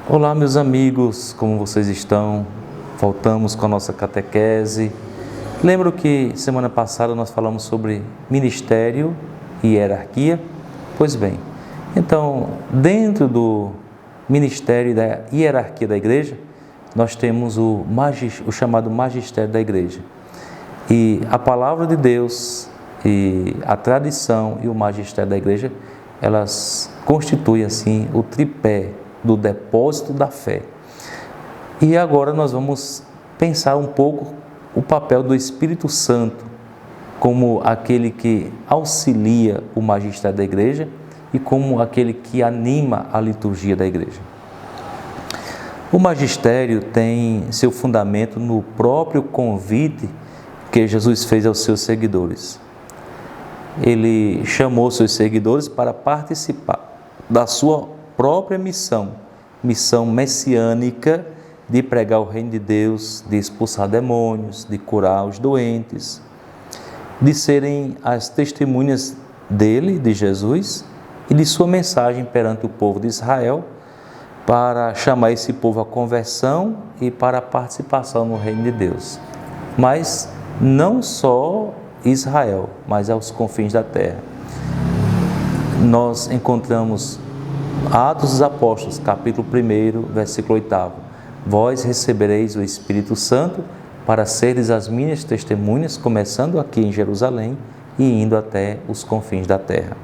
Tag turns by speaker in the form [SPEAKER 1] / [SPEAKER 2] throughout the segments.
[SPEAKER 1] Olá, meus amigos, como vocês estão? Voltamos com a nossa catequese. Lembro que semana passada nós falamos sobre ministério e hierarquia? Pois bem, então, dentro do ministério e da hierarquia da igreja, nós temos o chamado magistério da igreja. E a palavra de Deus e a tradição e o magistério da igreja, elas constituem assim o tripé do depósito da fé. E agora nós vamos pensar um pouco o papel do Espírito Santo como aquele que auxilia o magistério da igreja e como aquele que anima a liturgia da igreja. O magistério tem seu fundamento no próprio convite que Jesus fez aos seus seguidores. Ele chamou seus seguidores para participar da sua própria missão messiânica de pregar o reino de Deus, de expulsar demônios, de curar os doentes, de serem as testemunhas dele, de Jesus, e de sua mensagem perante o povo de Israel, para chamar esse povo à conversão e para a participação no reino de Deus. Mas não só Israel, mas aos confins da terra. Nós encontramos Atos dos Apóstolos, capítulo 1, versículo 8. Vós recebereis o Espírito Santo para seres as minhas testemunhas, começando aqui em Jerusalém e indo até os confins da terra.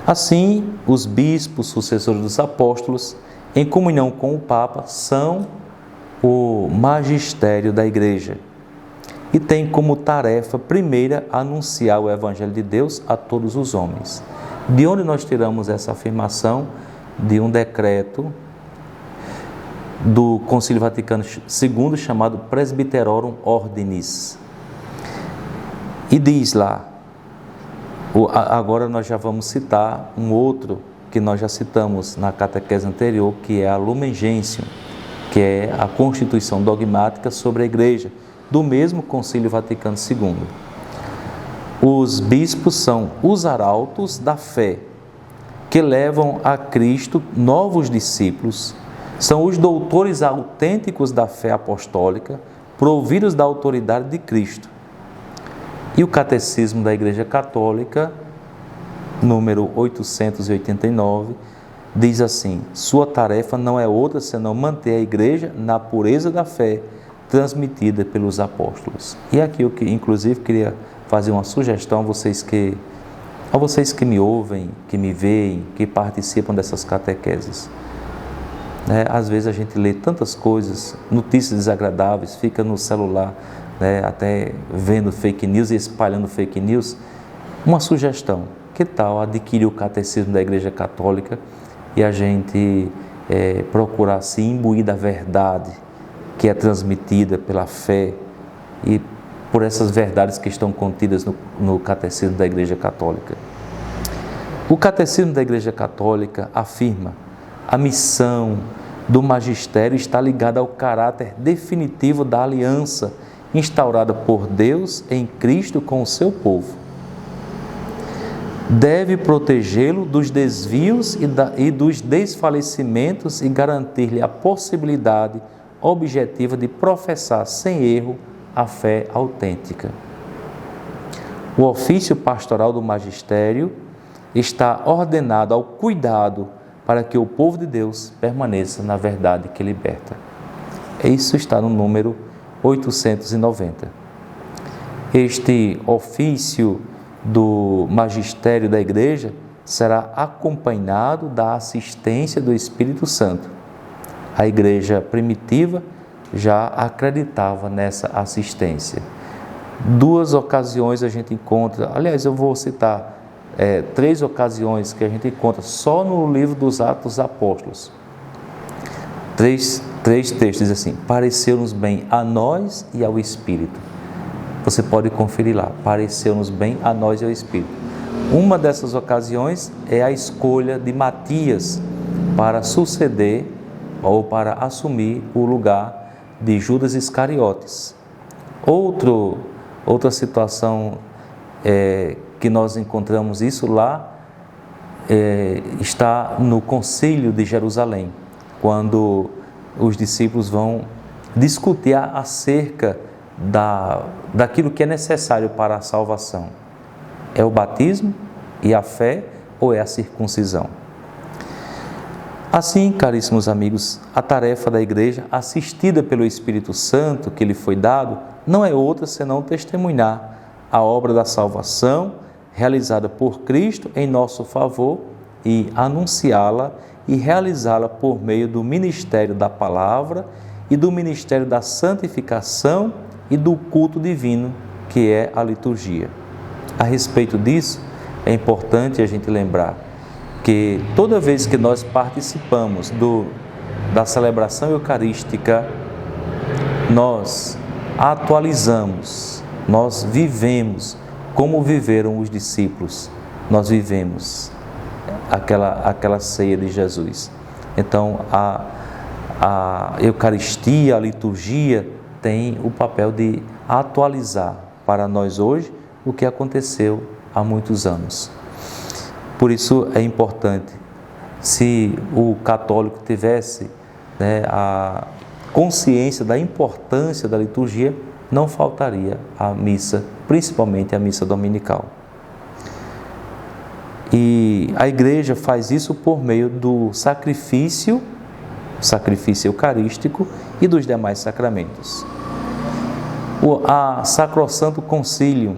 [SPEAKER 1] Assim, os bispos, sucessores dos apóstolos, em comunhão com o Papa, são o magistério da igreja e tem como tarefa primeira anunciar o Evangelho de Deus a todos os homens. De onde nós tiramos essa afirmação? De um decreto do Concílio Vaticano II chamado Presbyterorum Ordinis. E diz lá, agora nós já vamos citar um outro que nós já citamos na catequese anterior, que é a Lumen Gentium, que é a Constituição Dogmática sobre a Igreja, do mesmo Concílio Vaticano II. Os bispos são os arautos da fé, que levam a Cristo novos discípulos, são os doutores autênticos da fé apostólica, providos da autoridade de Cristo. E o Catecismo da Igreja Católica, número 889, diz assim: sua tarefa não é outra senão manter a Igreja na pureza da fé transmitida pelos apóstolos. E aqui eu inclusive queria fazer uma sugestão a vocês que me ouvem, que me veem, que participam dessas catequeses. Às vezes a gente lê tantas coisas, notícias desagradáveis, fica no celular, até vendo fake news e espalhando fake news. Uma sugestão: que tal adquirir o Catecismo da Igreja Católica e a gente procurar se imbuir da verdade que é transmitida pela fé e por essas verdades que estão contidas no Catecismo da Igreja Católica. O Catecismo da Igreja Católica afirma: a missão do magistério está ligada ao caráter definitivo da aliança instaurada por Deus em Cristo com o seu povo. Deve protegê-lo dos desvios e dos desfalecimentos e garantir-lhe a possibilidade objetiva de professar sem erro a fé autêntica. O ofício pastoral do magistério está ordenado ao cuidado para que o povo de Deus permaneça na verdade que liberta. Isso está no número 890. Este ofício do magistério da igreja será acompanhado da assistência do Espírito Santo. A igreja primitiva já acreditava nessa assistência. 2 ocasiões a gente encontra, aliás, eu vou citar 3 ocasiões que a gente encontra só no livro dos Atos dos Apóstolos. 3 textos diz assim: pareceu-nos bem a nós e ao Espírito. Você pode conferir lá, pareceu-nos bem a nós e ao Espírito. Uma dessas ocasiões é a escolha de Matias para suceder ou para assumir o lugar de Judas Iscariotes. Outra situação que nós encontramos isso lá está no Concílio de Jerusalém, quando os discípulos vão discutir acerca daquilo que é necessário para a salvação. É o batismo e a fé ou é a circuncisão? Assim, caríssimos amigos, a tarefa da igreja, assistida pelo Espírito Santo que lhe foi dado, não é outra senão testemunhar a obra da salvação realizada por Cristo em nosso favor e anunciá-la e realizá-la por meio do ministério da palavra e do ministério da santificação e do culto divino, que é a liturgia. A respeito disso, é importante a gente lembrar que toda vez que nós participamos da celebração eucarística, nós atualizamos, nós vivemos como viveram os discípulos, nós vivemos aquela ceia de Jesus. Então, a Eucaristia, a liturgia, tem o papel de atualizar para nós hoje o que aconteceu há muitos anos. Por isso é importante, se o católico tivesse a consciência da importância da liturgia, não faltaria a missa, principalmente a missa dominical. E a igreja faz isso por meio do sacrifício eucarístico e dos demais sacramentos. A Sacrosanto Concilium,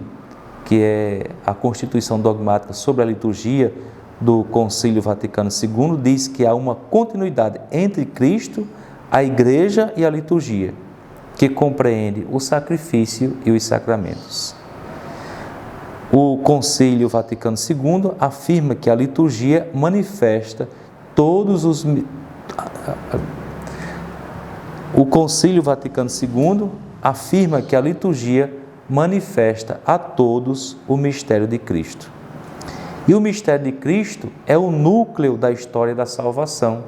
[SPEAKER 1] que é a constituição dogmática sobre a liturgia do Concílio Vaticano II, diz que há uma continuidade entre Cristo, a igreja e a liturgia, que compreende o sacrifício e os sacramentos. O Concílio Vaticano II afirma que a liturgia manifesta todos os... O Concílio Vaticano II afirma que a liturgia manifesta a todos o mistério de Cristo. E o mistério de Cristo é o núcleo da história da salvação.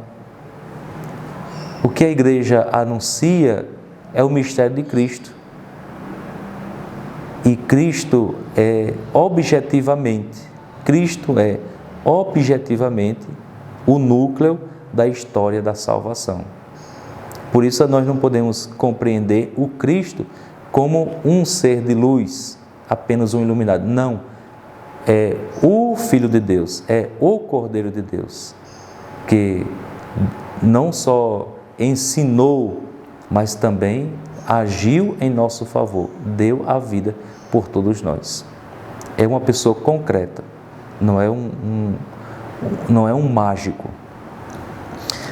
[SPEAKER 1] O que a igreja anuncia é o mistério de Cristo. E Cristo é objetivamente o núcleo da história da salvação. Por isso nós não podemos compreender o Cristo como um ser de luz, apenas um iluminado. Não, é o Filho de Deus, é o Cordeiro de Deus, que não só ensinou, mas também agiu em nosso favor, deu a vida por todos nós. É uma pessoa concreta, não é um mágico.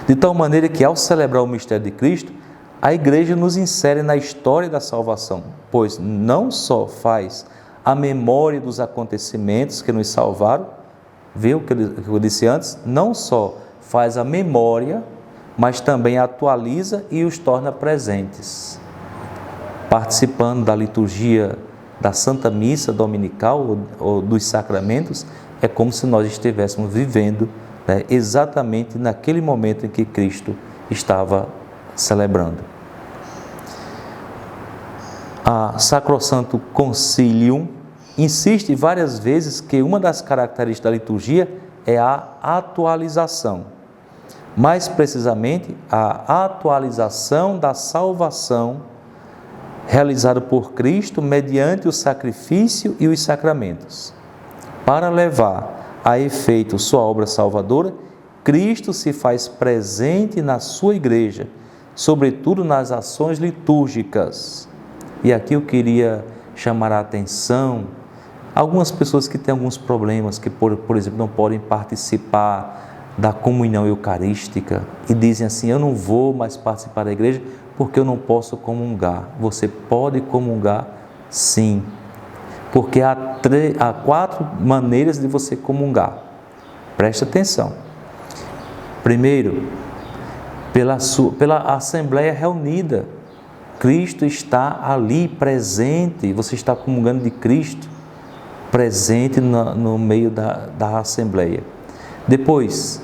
[SPEAKER 1] De tal maneira que, ao celebrar o mistério de Cristo, a igreja nos insere na história da salvação, pois não só faz a memória dos acontecimentos que nos salvaram, viu o que eu disse antes? Não só faz a memória, mas também atualiza e os torna presentes. Participando da liturgia da Santa Missa Dominical ou dos sacramentos, é como se nós estivéssemos vivendo exatamente naquele momento em que Cristo estava celebrando. A Sacrosanto Concilium insiste várias vezes que uma das características da liturgia é a atualização. Mais precisamente, a atualização da salvação realizada por Cristo mediante o sacrifício e os sacramentos. Para levar a efeito sua obra salvadora, Cristo se faz presente na sua igreja, sobretudo nas ações litúrgicas. E aqui eu queria chamar a atenção algumas pessoas que têm alguns problemas, que por exemplo não podem participar da comunhão eucarística e dizem assim: eu não vou mais participar da igreja porque eu não posso comungar. Você pode comungar sim, porque há 4 maneiras de você comungar. Preste atenção. Primeiro, pela assembleia reunida. Cristo está ali presente, você está comungando de Cristo, presente no meio da assembleia. Depois,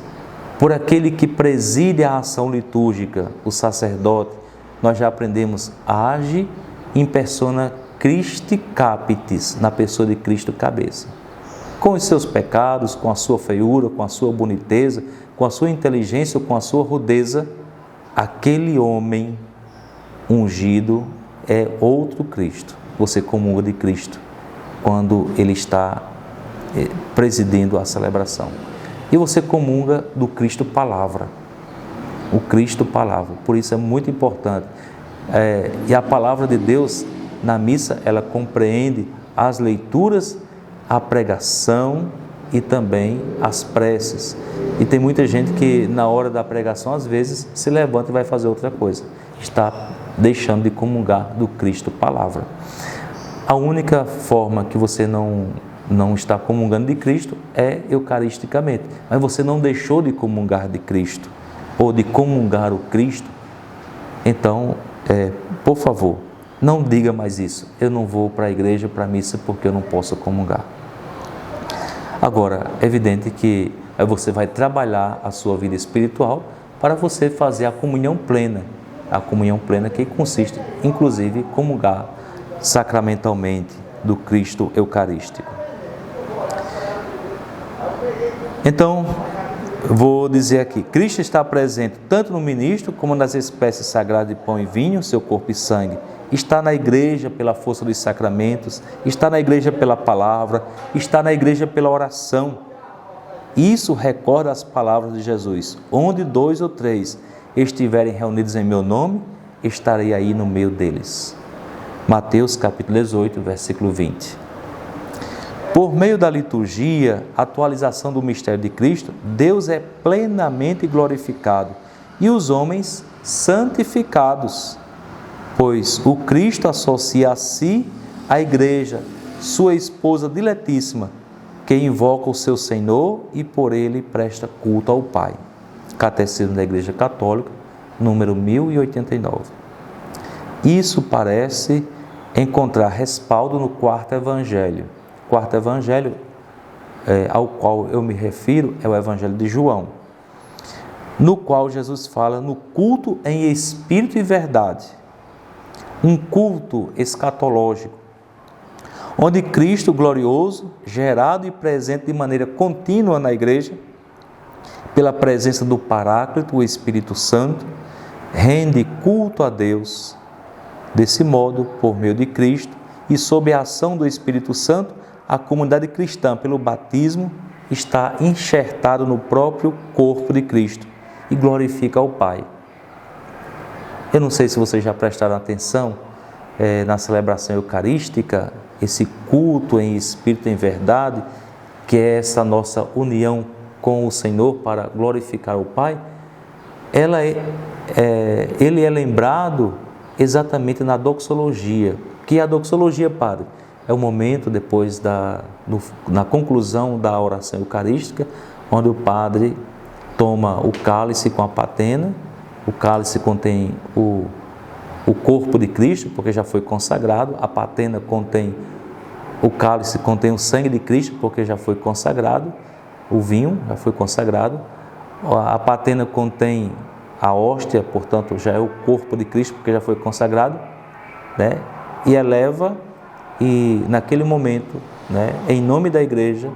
[SPEAKER 1] por aquele que preside a ação litúrgica, o sacerdote, nós já aprendemos, age in persona Christi capitis, na pessoa de Cristo cabeça. Com os seus pecados, com a sua feiura, com a sua boniteza, com a sua inteligência ou com a sua rudeza, aquele homem ungido é outro Cristo. Você comunga de Cristo quando ele está presidindo a celebração. E você comunga do Cristo Palavra. O Cristo Palavra. Por isso é muito importante. E a palavra de Deus na missa, ela compreende as leituras, a pregação e também as preces. E tem muita gente que na hora da pregação, às vezes, se levanta e vai fazer outra coisa. Está deixando de comungar do Cristo Palavra. A única forma que você não está comungando de Cristo é eucaristicamente. Mas você não deixou de comungar de Cristo, ou de comungar o Cristo. Então, por favor, não diga mais isso. Eu não vou para a igreja, para a missa, porque eu não posso comungar. Agora, é evidente que você vai trabalhar a sua vida espiritual para você fazer a comunhão plena. A comunhão plena que consiste, inclusive, em comungar sacramentalmente do Cristo Eucarístico. Então, vou dizer aqui, Cristo está presente tanto no ministro como nas espécies sagradas de pão e vinho, seu corpo e sangue. Está na igreja pela força dos sacramentos, está na igreja pela palavra, está na igreja pela oração. Isso recorda as palavras de Jesus: onde 2 ou 3 estiverem reunidos em meu nome, estarei aí no meio deles. Mateus capítulo 18, versículo 20. Por meio da liturgia, atualização do mistério de Cristo, Deus é plenamente glorificado e os homens santificados, pois o Cristo associa a si a igreja, sua esposa diletíssima, que invoca o seu Senhor e por ele presta culto ao Pai. Catecismo da Igreja Católica, número 1089. Isso parece encontrar respaldo no quarto evangelho. O quarto evangelho ao qual eu me refiro é o Evangelho de João, no qual Jesus fala no culto em espírito e verdade, um culto escatológico, onde Cristo glorioso, gerado e presente de maneira contínua na igreja, pela presença do Paráclito, o Espírito Santo, rende culto a Deus. Desse modo, por meio de Cristo e sob a ação do Espírito Santo, a comunidade cristã, pelo batismo, está enxertada no próprio corpo de Cristo e glorifica ao Pai. Eu não sei se vocês já prestaram atenção na celebração eucarística, esse culto em espírito e em verdade, que é essa nossa união com o Senhor para glorificar o Pai, ele é lembrado exatamente na doxologia. Que é a doxologia, padre? É o momento depois na conclusão da oração eucarística, onde o padre toma o cálice com a patena. O cálice contém o corpo de Cristo, porque já foi consagrado. A patena contém, o cálice contém o sangue de Cristo, porque já foi consagrado. O vinho já foi consagrado. A patena contém a hóstia, portanto, já é o corpo de Cristo, porque já foi consagrado, né? E eleva, e naquele momento, né, em nome da igreja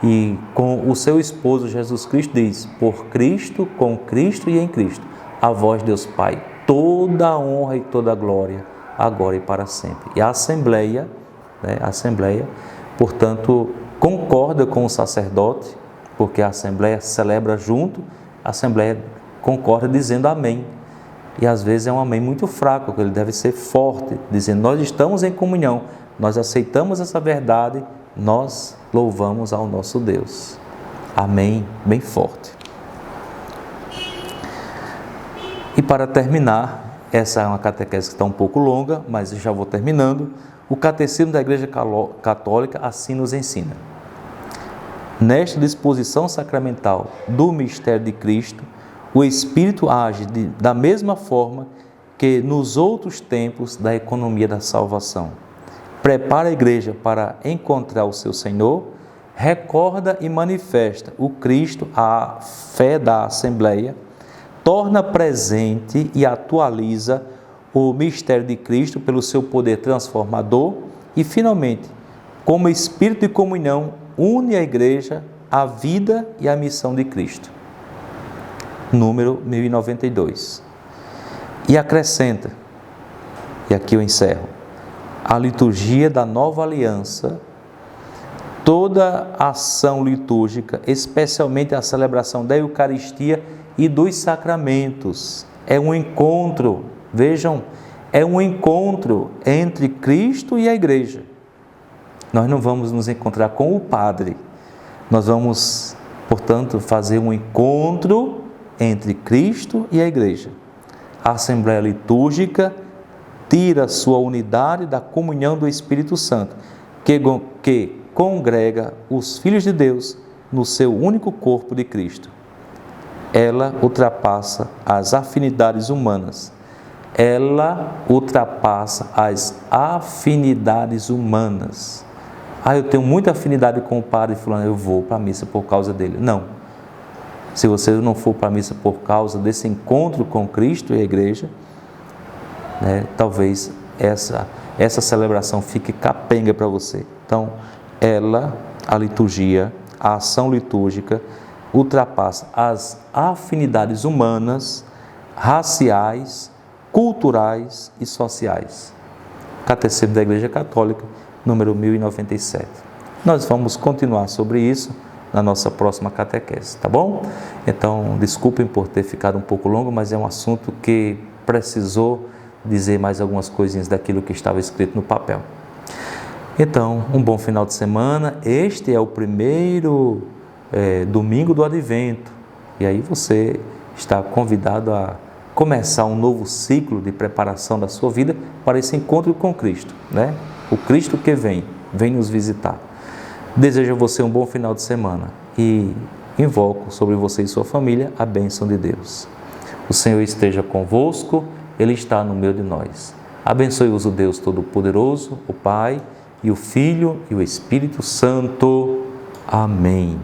[SPEAKER 1] e com o seu esposo Jesus Cristo, diz: por Cristo, com Cristo e em Cristo, a vós, Deus Pai, toda a honra e toda a glória, agora e para sempre. E a Assembleia, portanto, concorda com o sacerdote, porque a Assembleia celebra junto, a Assembleia concorda dizendo amém. E às vezes é um amém muito fraco, ele deve ser forte, dizendo: nós estamos em comunhão, nós aceitamos essa verdade, nós louvamos ao nosso Deus. Amém, bem forte. E para terminar, essa é uma catequese que está um pouco longa, mas eu já vou terminando. O Catecismo da Igreja Católica assim nos ensina: nesta disposição sacramental do mistério de Cristo, o Espírito age da mesma forma que nos outros tempos da economia da salvação. Prepara a igreja para encontrar o seu Senhor, recorda e manifesta o Cristo à fé da Assembleia, torna presente e atualiza o mistério de Cristo pelo seu poder transformador e, finalmente, como Espírito de comunhão, une a igreja à vida e à missão de Cristo. Número 1092. E acrescenta, e aqui eu encerro, a liturgia da nova aliança, toda a ação litúrgica, especialmente a celebração da Eucaristia e dos sacramentos, é um encontro, vejam, é um encontro entre Cristo e a Igreja. Nós não vamos nos encontrar com o Padre, nós vamos, portanto, fazer um encontro entre Cristo e a Igreja. A Assembleia Litúrgica tira sua unidade da comunhão do Espírito Santo, que congrega os filhos de Deus no seu único corpo de Cristo. Ela ultrapassa as afinidades humanas. Ela ultrapassa as afinidades humanas. Eu tenho muita afinidade com o padre fulano, eu vou para a missa por causa dele. Não. Se você não for para a missa por causa desse encontro com Cristo e a Igreja, talvez essa celebração fique capenga para você. Então, a liturgia, a ação litúrgica, ultrapassa as afinidades humanas, raciais, culturais e sociais. Catecismo da Igreja Católica, número 1097. Nós vamos continuar sobre isso na nossa próxima catequese, tá bom? Então, desculpem por ter ficado um pouco longo, mas é um assunto que precisou dizer mais algumas coisinhas daquilo que estava escrito no papel. Então, um bom final de semana. Este é o primeiro domingo do Advento, e aí você está convidado a começar um novo ciclo de preparação da sua vida para esse encontro com Cristo, O Cristo que vem nos visitar. Desejo a você um bom final de semana e invoco sobre você e sua família a bênção de Deus. O Senhor esteja convosco, Ele está no meio de nós. Abençoe-vos o Deus Todo-Poderoso, o Pai e o Filho e o Espírito Santo. Amém.